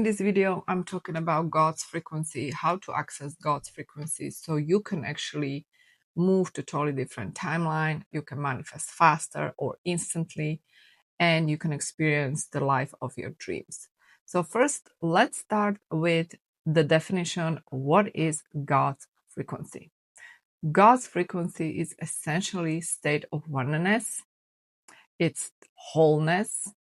In this video, I'm talking about God's frequency, how to access God's frequency so you can actually move to a totally different timeline. You can manifest faster or instantly, and you can experience the life of your dreams. So first, let's start with the definition. What is God's frequency? God's frequency is essentially state of oneness. It's wholeness.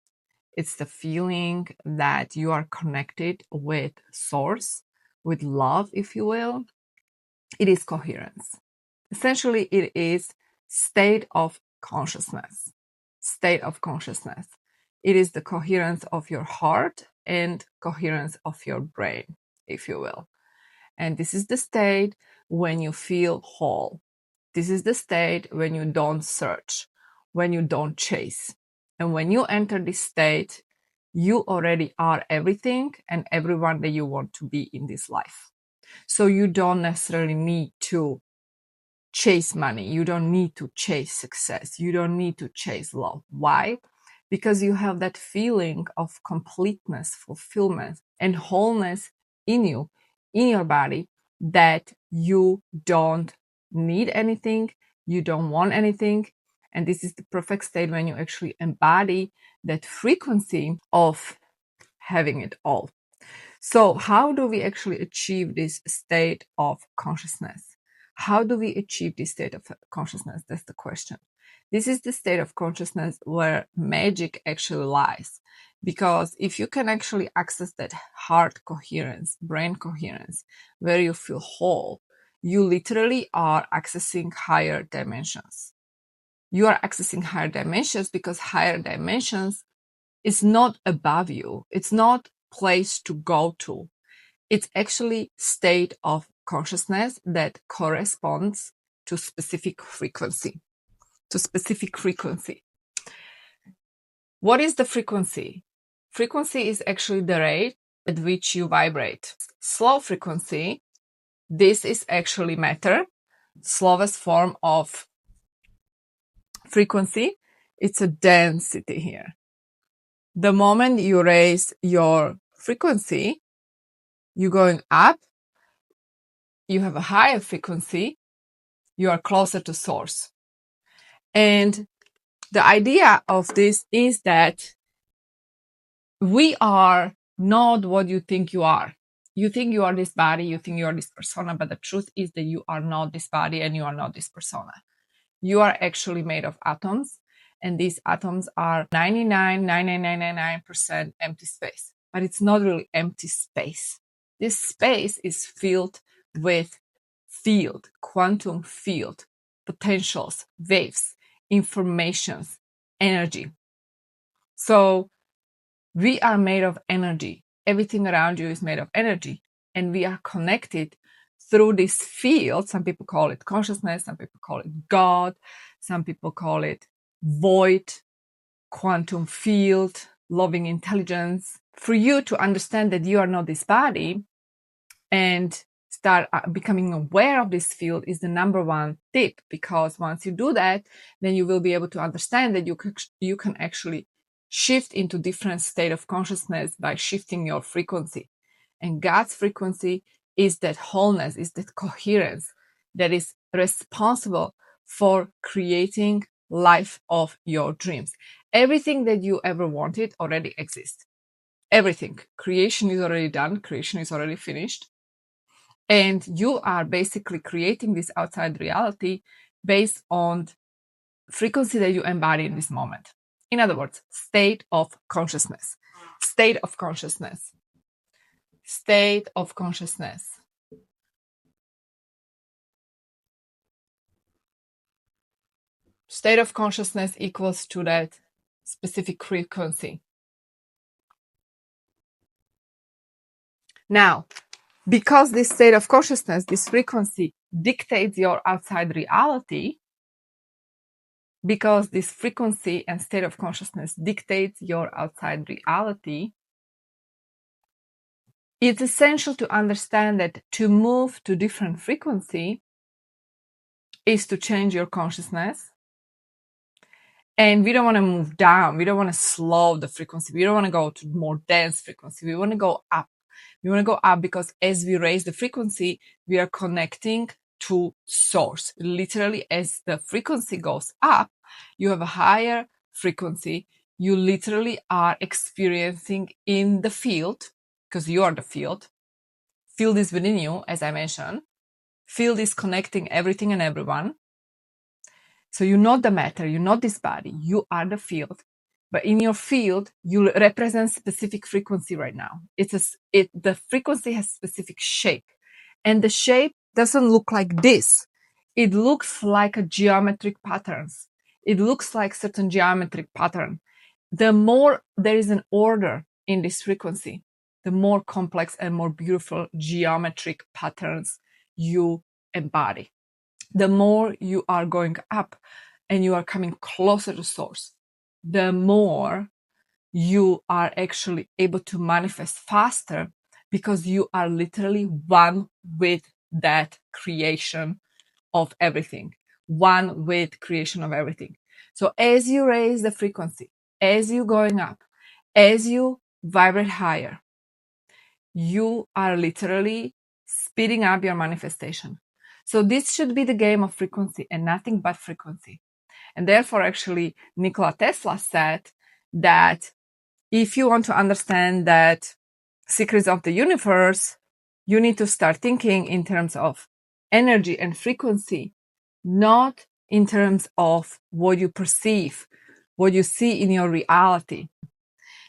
It's the feeling that you are connected with source, with love, if you will. It is coherence. Essentially, it is state of consciousness. State of consciousness. It is the coherence of your heart and coherence of your brain, if you will. And this is the state when you feel whole. This is the state when you don't search, when you don't chase. And when you enter this state, you already are everything and everyone that you want to be in this life. So you don't necessarily need to chase money. You don't need to chase success. You don't need to chase love. Why? Because you have that feeling of completeness, fulfillment, and wholeness in you, in your body, that you don't need anything, you don't want anything. And this is the perfect state when you actually embody that frequency of having it all. So how do we actually achieve this state of consciousness? How do we achieve this state of consciousness? That's the question. This is the state of consciousness where magic actually lies. Because if you can actually access that heart coherence, brain coherence, where you feel whole, you literally are accessing higher dimensions. You are accessing higher dimensions because higher dimensions is not above you. It's not place to go to. It's actually state of consciousness that corresponds to specific frequency. What is the frequency? Frequency is actually the rate at which you vibrate. Slow frequency, this is actually matter, slowest form of frequency. It's a density here. The moment you raise your frequency, you're going up, you have a higher frequency, you are closer to source. And the idea of this is that we are not what you think you are. You think you are this body, you think you are this persona, but the truth is that you are not this body and you are not this persona. You are actually made of atoms, and these atoms are 99.9999% empty space. But it's not really empty space. This space is filled with field, quantum field, potentials, waves, informations, energy. So we are made of energy. Everything around you is made of energy, and we are connected through this field. Some people call it consciousness, some people call it God, some people call it void, quantum field, loving intelligence. For you to understand that you are not this body and start becoming aware of this field is the number one tip, because once you do that, then you will be able to understand that you can actually shift into different state of consciousness by shifting your frequency. And God's frequency is that wholeness, is that coherence that is responsible for creating life of your dreams. Everything that you ever wanted already exists. Everything. Creation is already done. Creation is already finished. And you are basically creating this outside reality based on frequency that you embody in this moment. In other words, state of consciousness. State of consciousness. State of consciousness. State of consciousness equals to that specific frequency. Now, because this state of consciousness, this frequency dictates your outside reality, because this frequency and state of consciousness dictates your outside reality, it's essential to understand that to move to different frequency is to change your consciousness, And we don't want to move down. We don't want to slow the frequency. We don't want to go to more dense frequency. We want to go up. We want to go up because as we raise the frequency, we are connecting to source. Literally, as the frequency goes up, you have a higher frequency. You literally are experiencing in the field, because you are the field. Field is within you, as I mentioned. Field is connecting everything and everyone. So you're not the matter, you're not this body, you are the field. But in your field, you represent specific frequency right now. The frequency has specific shape. And the shape doesn't look like this. It looks like a geometric patterns. It looks like certain geometric pattern. The more there is an order in this frequency, the more complex and more beautiful geometric patterns you embody. The more you are going up and you are coming closer to source, the more you are actually able to manifest faster because you are literally one with that creation of everything, one with creation of everything. So as you raise the frequency, as you going up, as you vibrate higher, you are literally speeding up your manifestation. So this should be the game of frequency and nothing but frequency. And therefore, actually, Nikola Tesla said that if you want to understand that secrets of the universe, you need to start thinking in terms of energy and frequency, not in terms of what you perceive, what you see in your reality.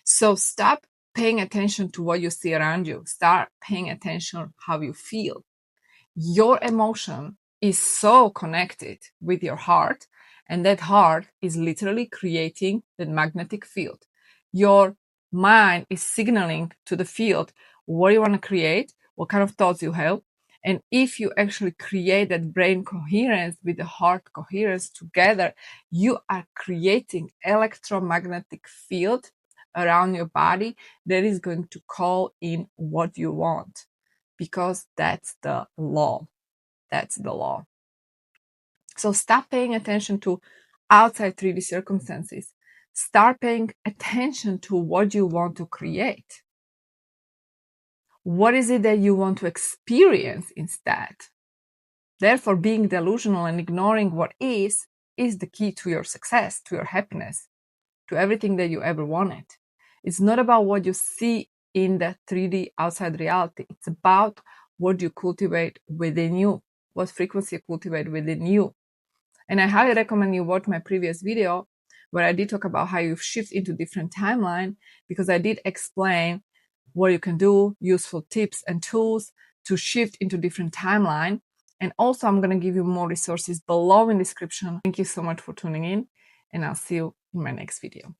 So stop paying attention to what you see around you. Start paying attention how you feel. Your emotion is so connected with your heart, and that heart is literally creating the magnetic field. Your mind is signaling to the field what you want to create, what kind of thoughts you have. And if you actually create that brain coherence with the heart coherence together, you are creating electromagnetic field around your body that is going to call in what you want, because that's the law. That's the law. So stop paying attention to outside 3D circumstances. Start paying attention to what you want to create. What is it that you want to experience instead? Therefore, being delusional and ignoring what is the key to your success, to your happiness, to everything that you ever wanted. It's not about what you see in the 3D outside reality. It's about what you cultivate within you, what frequency you cultivate within you. And I highly recommend you watch my previous video where I did talk about how you shift into different timeline, because I did explain what you can do, useful tips and tools to shift into different timeline. And also I'm going to give you more resources below in the description. Thank you so much for tuning in, and I'll see you in my next video.